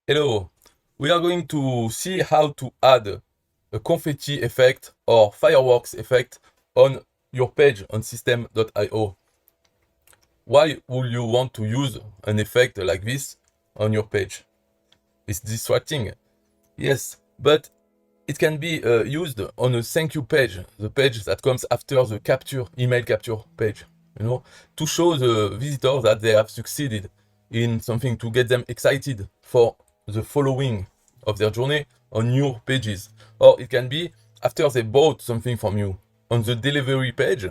Hello, we are going to see how to add a confetti effect or fireworks effect on your page on Systeme.io. Why would you want to use an effect like this on your page? It's distracting, yes, but it can be used on a thank you page, the page that comes after the capture, email capture page, to show the visitor that they have succeeded in something, to get them excited for the following of their journey on your pages. Or it can be after they bought something from you. On the delivery page,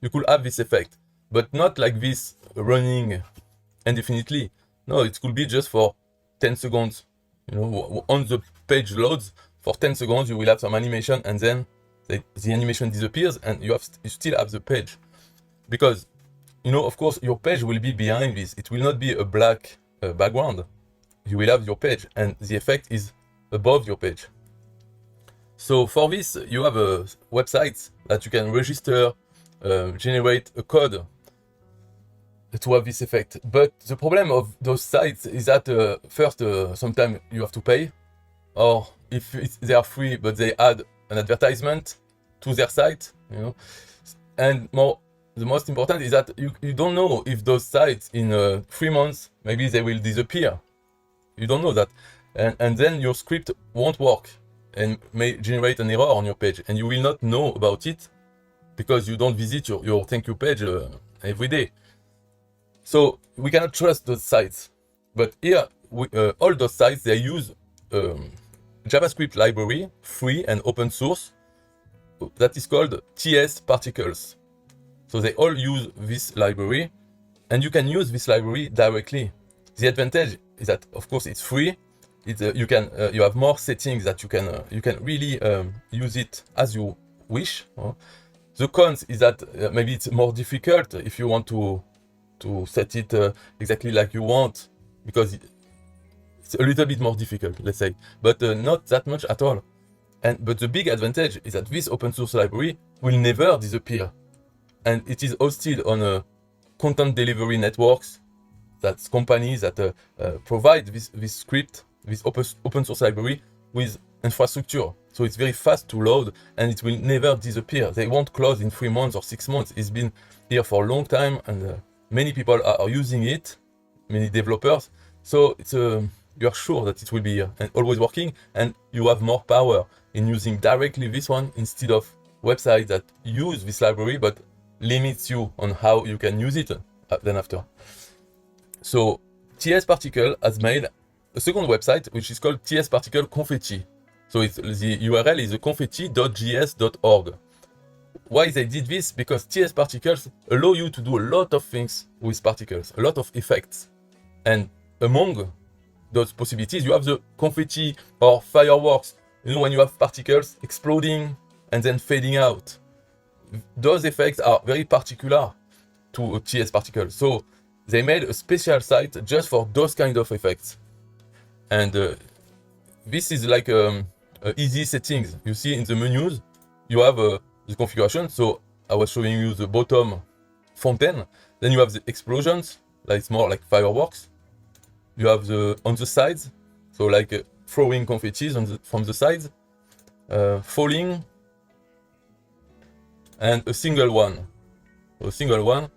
you could have this effect, but not like this running indefinitely. No, it could be just for 10 seconds. On the page loads, for 10 seconds, you will have some animation, and then the animation disappears, and you still have the page. Because, of course, your page will be behind this. It will not be a black background. You will have your page, and the effect is above your page. So for this, you have a website that you can register, generate a code to have this effect. But the problem of those sites is that first, sometimes you have to pay, or if they are free but they add an advertisement to their site, and the most important is that you don't know if those sites in 3 months, maybe they will disappear. You don't know that, and then your script won't work and may generate an error on your page, and you will not know about it because you don't visit your thank you page every day. So we cannot trust those sites. But here, all those sites, they use JavaScript library, free and open source, that is called TsParticles. So they all use this library, and you can use this library directly. The advantage is that, of course, it's free. You have more settings that you can really use it as you wish. The cons is that maybe it's more difficult if you want to set it exactly like you want, because it's a little bit more difficult, let's say, but not that much at all. But the big advantage is that this open source library will never disappear, and it is hosted on content delivery networks, that's companies that provide this script, this open source library with infrastructure. So it's very fast to load, and it will never disappear. They won't close in 3 months or 6 months. It's been here for a long time, and many people are using it, many developers. So you are sure that it will be here and always working, and you have more power in using directly this one instead of websites that use this library but limits you on how you can use it then after. So TsParticles has made a second website which is called TsParticles Confetti. So the URL is confetti.js.org. Why they did this? Because TsParticles allow you to do a lot of things with particles, a lot of effects. And among those possibilities, you have the confetti or fireworks. When you have particles exploding and then fading out. Those effects are very particular to TsParticles. So they made a special site just for those kind of effects. And this is like easy settings. You see in the menus, you have the configuration. So I was showing you the bottom fountain. Then you have the explosions, like it's more like fireworks. You have on the sides, so like throwing confetti from the sides, falling, and a single one. So a single one,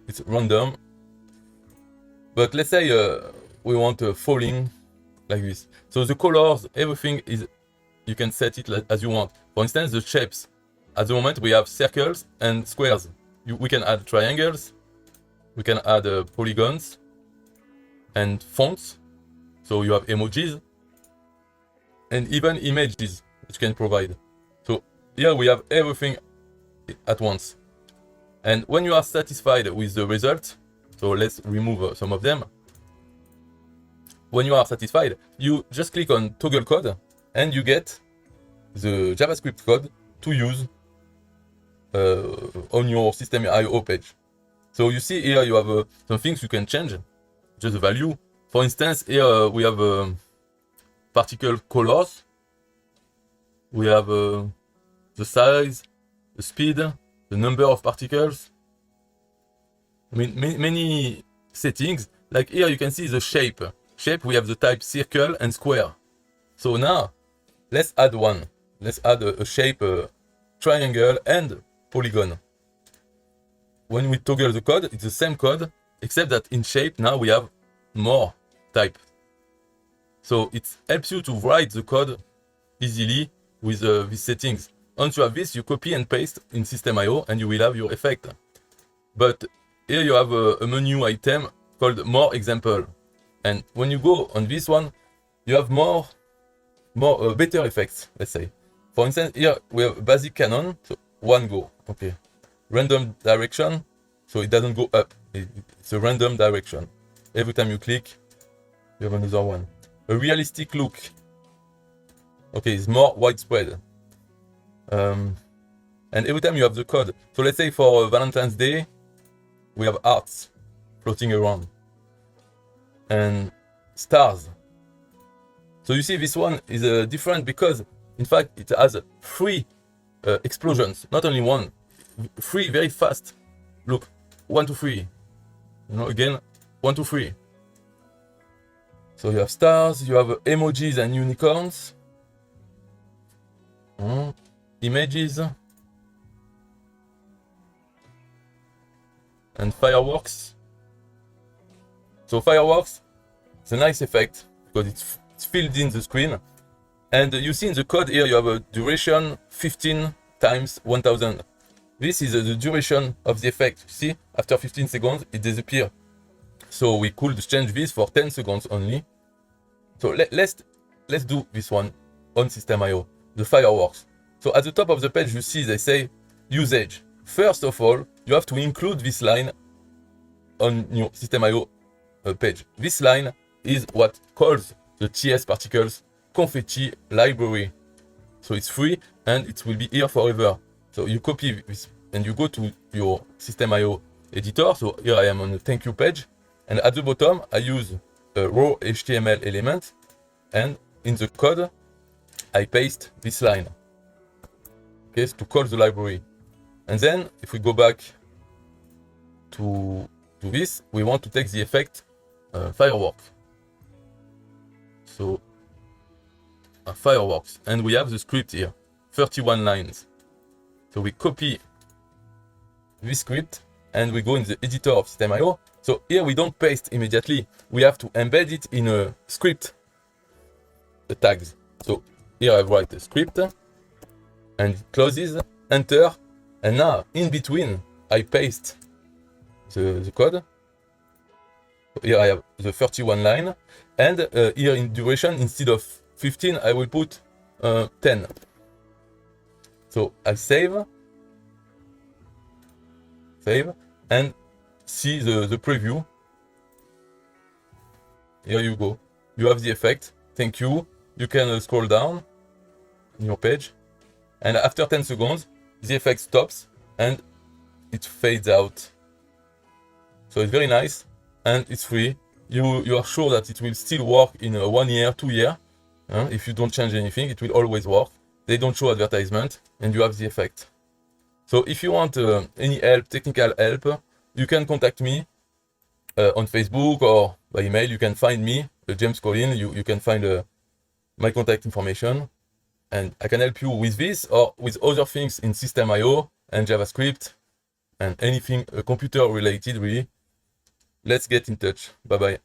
it's random. But let's say we want falling like this. So the colors, everything is, you can set it as you want. For instance, the shapes. At the moment, we have circles and squares. We can add triangles. We can add polygons and fonts. So you have emojis and even images that you can provide. So here we have everything at once. And when you are satisfied with the result, so let's remove some of them. When you are satisfied, you just click on toggle code and you get the JavaScript code to use on your SystemeIO page. So you see here you have some things you can change, just the value. For instance, here we have particle colors. We have the size, the speed, the number of particles. I mean, many settings. Like here you can see the shape shape, we have the type circle and square. So now, let's add one. Let's add a shape, triangle and polygon. When we toggle the code, it's the same code, except that in shape, now we have more type. So it helps you to write the code easily with these settings. Once you have this, you copy and paste in SystemeIO and you will have your effect. But here you have a menu item called More Example. And when you go on this one, you have more better effects, let's say. For instance, here we have basic canon, so one go, okay. Random direction, so it doesn't go up, it's a random direction. Every time you click, you have another one. A realistic look, okay, it's more widespread. And every time you have the code. So let's say for Valentine's Day, we have hearts floating around. And stars. So you see this one is different because in fact it has 3 explosions, not only one, 3 very fast. Look, 1, 2, 3. You know, again, 1, 2, 3. So you have stars, you have emojis and unicorns. Images. And fireworks. So fireworks, it's a nice effect because it's filled in the screen. And you see in the code here you have a duration 15 times 1000. This is the duration of the effect. You see, after 15 seconds it disappears. So we could change this for 10 seconds only. So let's do this one on SystemeIO, the fireworks. So at the top of the page you see they say usage. First of all, you have to include this line on your SystemeIO page. This line is what calls the TsParticles Confetti library. So it's free and it will be here forever. So you copy this and you go to your SystemeIO editor. So here I am on the thank you page. And at the bottom, I use a raw HTML element. And in the code, I paste this line. Okay, so to call the library. And then if we go back to this, we want to take the effect fireworks. So fireworks, and we have the script here, 31 lines. So we copy this script and we go in the editor of SystemeIO. So here we don't paste immediately, we have to embed it in a script, the tags. So here I write a script and it closes, enter, and now in between I paste the code. Here I have the 31 line, and here in duration, instead of 15, I will put 10. So I save, and see the preview. Here you go. You have the effect. Thank you. You can scroll down in your page, and after 10 seconds, the effect stops and it fades out. So it's very nice and it's free. You are sure that it will still work in 1 year, 2 years. If you don't change anything, it will always work. They don't show advertisement and you have the effect. So if you want any help, technical help, you can contact me on Facebook or by email. You can find me, James Collin. You can find my contact information, and I can help you with this or with other things in SystemeIO and JavaScript and anything computer related really. Let's get in touch. Bye bye.